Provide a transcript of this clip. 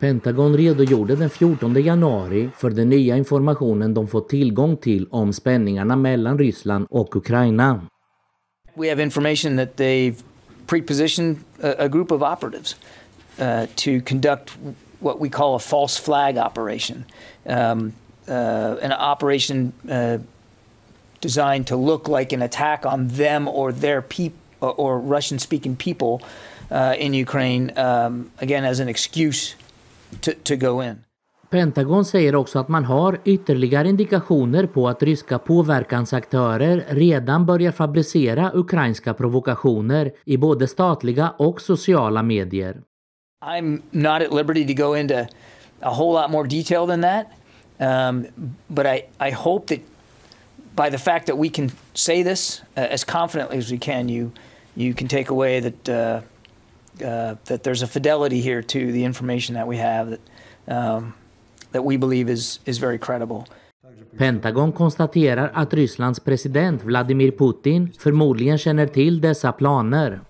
Pentagon redogjorde den 14 januari för den nya informationen de fått tillgång till om spänningarna mellan Ryssland och Ukraina. We have information that they've prepositioned a group of operatives to conduct what we call a false flag operation. An operation designed to look like an attack on them or their people or Russian-speaking people in Ukraine, again as an excuse to go in. Pentagon säger också att man har ytterligare indikationer på att ryska påverkansaktörer redan börjar fabricera ukrainska provokationer i både statliga och sociala medier. I'm not at liberty to go into a whole lot more detail than that, but I hope that by the fact that we can say this as confidently as we can, you can take away that there's a fidelity here to the information that we have that we believe is very credible. Pentagon konstaterar att Rysslands president Vladimir Putin förmodligen känner till dessa planer.